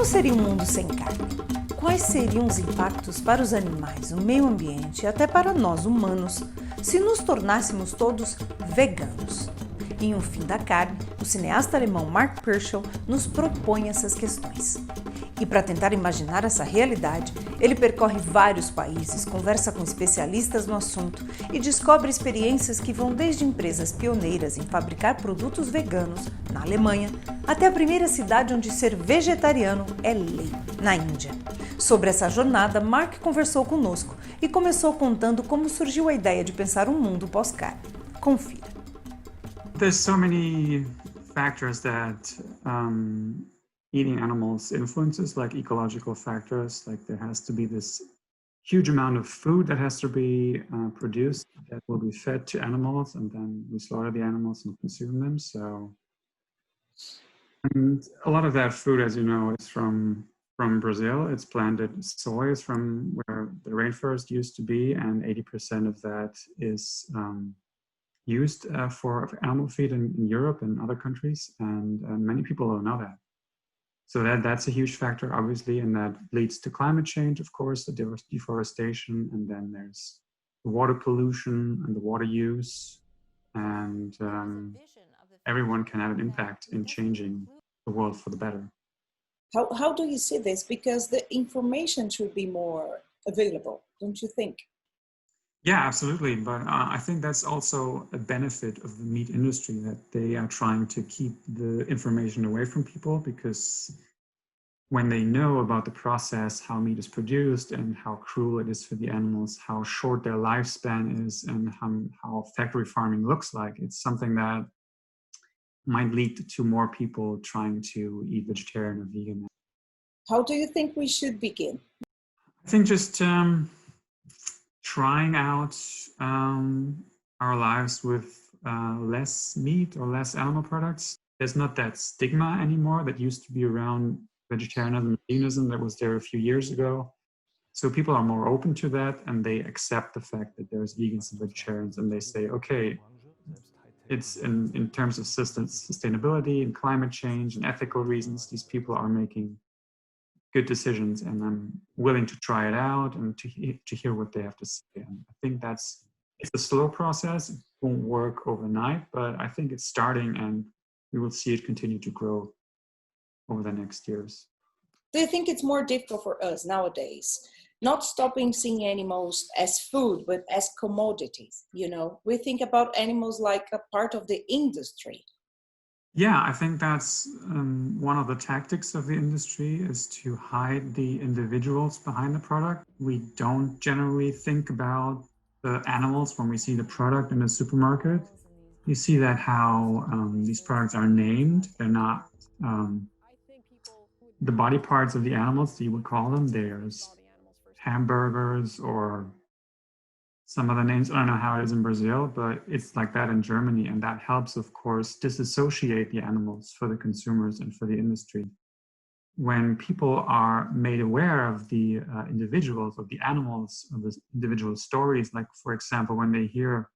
seria um mundo sem carne? Quais seriam os impactos para os animais, o meio ambiente e até para nós humanos se nos tornássemos todos veganos? Em O Fim da Carne, o cineasta alemão Marc Pierschel nos propõe essas questões. E para tentar imaginar essa realidade, ele percorre vários países, conversa com especialistas no assunto e descobre experiências que vão desde empresas pioneiras em fabricar produtos veganos, na Alemanha, até a primeira cidade onde ser vegetariano é lei, na Índia. Sobre essa jornada, Marc conversou conosco e começou contando como surgiu a ideia de pensar um mundo pós-carne. Confira. There's so many factors that eating animals influences, like ecological factors. Like there has to be this huge amount of food that has to be produced that will be fed to animals, and then we slaughter the animals and consume them. So, and a lot of that food, as you know, is from Brazil. It's planted soy is from where the rainforest used to be, and 80% of that is used for animal feed in Europe and other countries, and many people don't know that. So that's a huge factor, obviously, and that leads to climate change, of course, the deforestation, and then there's the water pollution and the water use, and everyone can have an impact in changing the world for the better. How do you see this? Because the information should be more available, don't you think? Yeah, absolutely. But I think that's also a benefit of the meat industry, that they are trying to keep the information away from people, because when they know about the process, how meat is produced and how cruel it is for the animals, how short their lifespan is, and how factory farming looks like, it's something that might lead to more people trying to eat vegetarian or vegan. How do you think we should begin? I think just trying out our lives with less meat or less animal products. There's not that stigma anymore that used to be around vegetarianism and veganism that was there a few years ago. So people are more open to that, and they accept the fact that there's vegans and vegetarians, and they say, okay, it's in terms of sustainability and climate change and ethical reasons, these people are making good decisions, and I'm willing to try it out and to hear what they have to say. And I think it's a slow process. It won't work overnight, but I think it's starting, and we will see it continue to grow over the next years. Do you think it's more difficult for us nowadays, not stopping seeing animals as food, but as commodities? You know, we think about animals like a part of the industry. Yeah, I think that's one of the tactics of the industry, is to hide the individuals behind the product. We don't generally think about the animals when we see the product in the supermarket. You see that how these products are named. They're not the body parts of the animals, you would call them. There's hamburgers or some other names. I don't know how it is in Brazil, but it's like that in Germany. And that helps, of course, disassociate the animals for the consumers and for the industry. When people are made aware of the individuals, of the animals, of the individual stories, like, for example, when they hear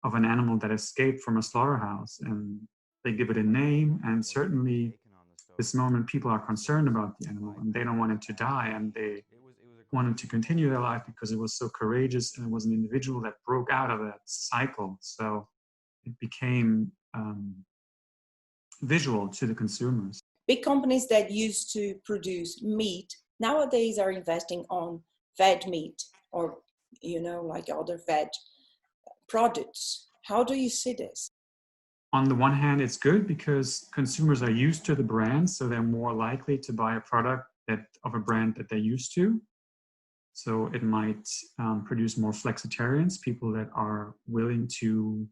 of an animal that escaped from a slaughterhouse and they give it a name, and certainly this moment people are concerned about the animal and they don't want it to die, and they wanted to continue their life because it was so courageous and it was an individual that broke out of that cycle. So it became visual to the consumers. Big companies that used to produce meat nowadays are investing on veg meat, or, you know, like other veg products. How do you see this? On the one hand, it's good because consumers are used to the brand, so they're more likely to buy a product of a brand that they're used to. So it might produce more flexitarians, people that are willing to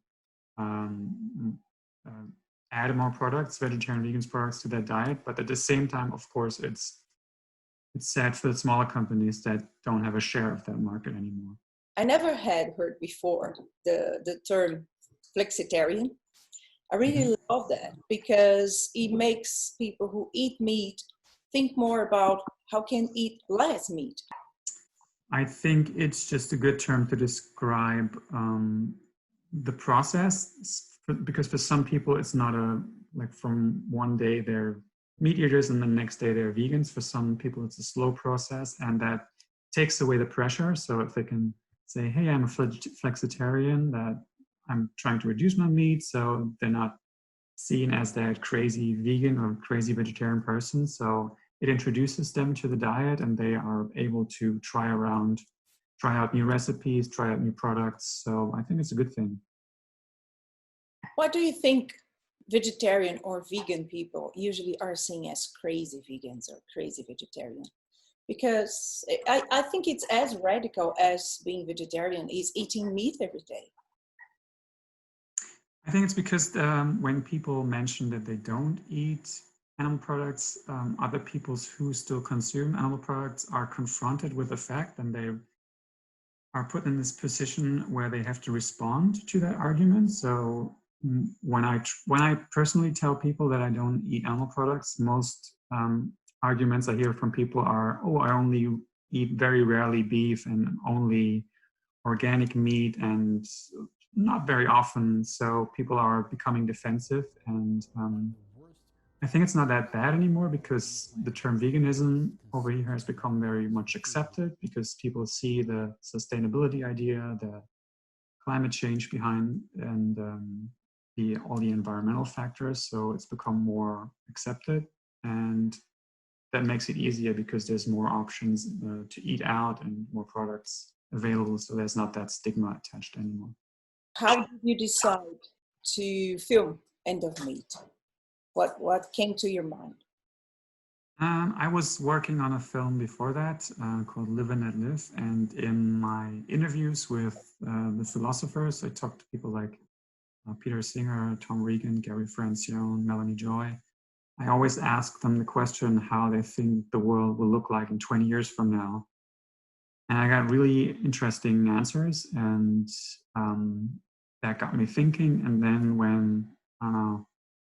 add more products, vegetarian, vegan products, to their diet. But at the same time, of course, it's sad for the smaller companies that don't have a share of that market anymore. I never had heard before the term flexitarian. I really love that, because it makes people who eat meat think more about how can eat less meat. I think it's just a good term to describe the process, because for some people it's not like from one day they're meat eaters and the next day they're vegans. For some people, it's a slow process, and that takes away the pressure. So if they can say, hey, I'm a flexitarian, that I'm trying to reduce my meat, so they're not seen as that crazy vegan or crazy vegetarian person. So it introduces them to the diet, and they are able to try out new recipes, try out new products. So I think it's a good thing. What do you think vegetarian or vegan people usually are seen as crazy vegans or crazy vegetarian? Because I think it's as radical as being vegetarian is eating meat every day. I think it's because when people mention that they don't eat animal products, other people who still consume animal products are confronted with the fact, and they are put in this position where they have to respond to that argument. So when I personally tell people that I don't eat animal products, most arguments I hear from people are, oh, I only eat very rarely beef and only organic meat and not very often. So people are becoming defensive, and I think it's not that bad anymore, because the term veganism over here has become very much accepted, because people see the sustainability idea, the climate change behind, and all the environmental factors. So it's become more accepted, and that makes it easier because there's more options to eat out and more products available. So there's not that stigma attached anymore. How did you decide to film End of Meat? What came to your mind? I was working on a film before that called Live and Let Live. And in my interviews with the philosophers, I talked to people like Peter Singer, Tom Regan, Gary Francione, Melanie Joy. I always ask them the question how they think the world will look like in 20 years from now. And I got really interesting answers, and that got me thinking. And then when, I don't know,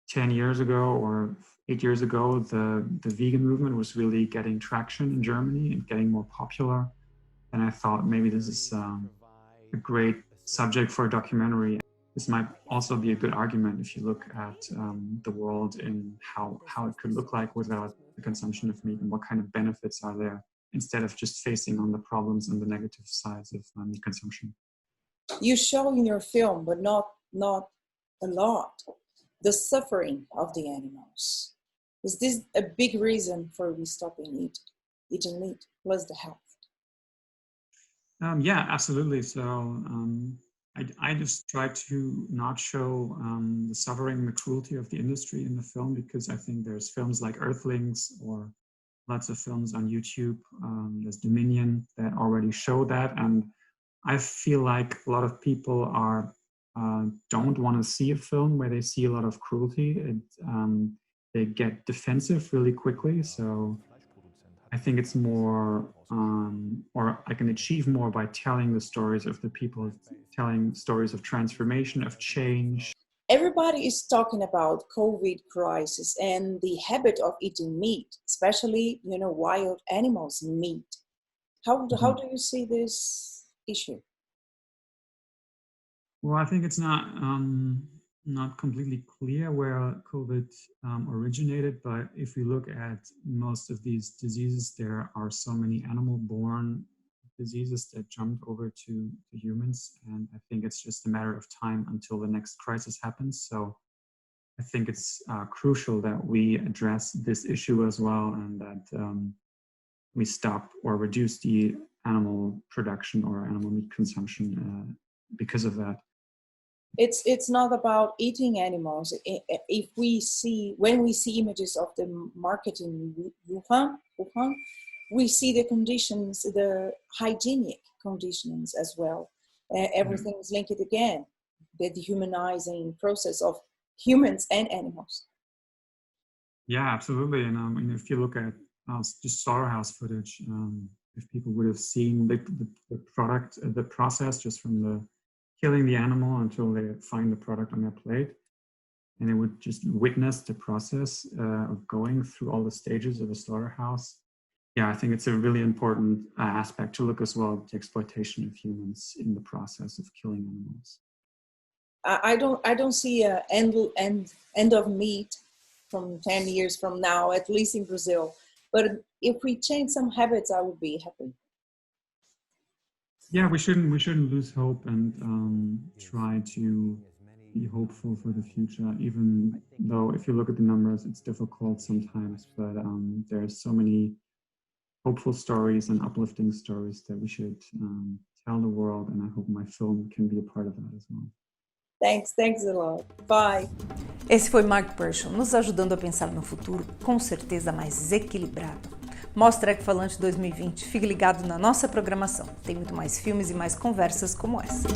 10 years ago or 8 years ago, the vegan movement was really getting traction in Germany and getting more popular. And I thought maybe this is a great subject for a documentary. This might also be a good argument if you look at the world and how it could look like without the consumption of meat, and what kind of benefits are there, instead of just facing on the problems and the negative sides of meat consumption. You show in your film, but not a lot, the suffering of the animals. Is this a big reason for we stopping eating meat, plus the health? Yeah, absolutely. So I just try to not show the suffering and the cruelty of the industry in the film, because I think there's films like Earthlings or lots of films on YouTube. There's Dominion that already show that, and I feel like a lot of people don't want to see a film where they see a lot of cruelty. They get defensive really quickly. So I think it's more, or I can achieve more by telling the stories of the people, telling stories of transformation, of change. Everybody is talking about COVID crisis and the habit of eating meat, especially, wild animals meat. How do you see this issue? Well, I think it's not completely clear where COVID originated, but if we look at most of these diseases, there are so many animal-borne diseases that jumped over to humans, and I think it's just a matter of time until the next crisis happens. So I think it's crucial that we address this issue as well, and that we stop or reduce the animal production or animal meat consumption because of that. It's not about eating animals. When we see images of the market in Wuhan, we see the conditions, the hygienic conditions as well. Everything is linked again, the dehumanizing process of humans and animals. Yeah, absolutely. And if you look at just slaughterhouse footage, if people would have seen the process just from the killing the animal until they find the product on their plate, and they would just witness the process of going through all the stages of a slaughterhouse. Yeah, I think it's a really important aspect to look as well at the exploitation of humans in the process of killing animals. I don't see an end of meat from 10 years from now, at least in Brazil. But if we change some habits, I would be happy. Yeah, we shouldn't lose hope and try to be hopeful for the future, even though if you look at the numbers, it's difficult sometimes, but there's so many hopeful stories and uplifting stories that we should tell the world, and I hope my film can be a part of that as well. Thanks a lot. Bye. Esse foi Marc Pierschel, nos ajudando a pensar no futuro com certeza mais equilibrado. Mostra Ecofalante 2020. Fique ligado na nossa programação. Tem muito mais filmes e mais conversas como essa.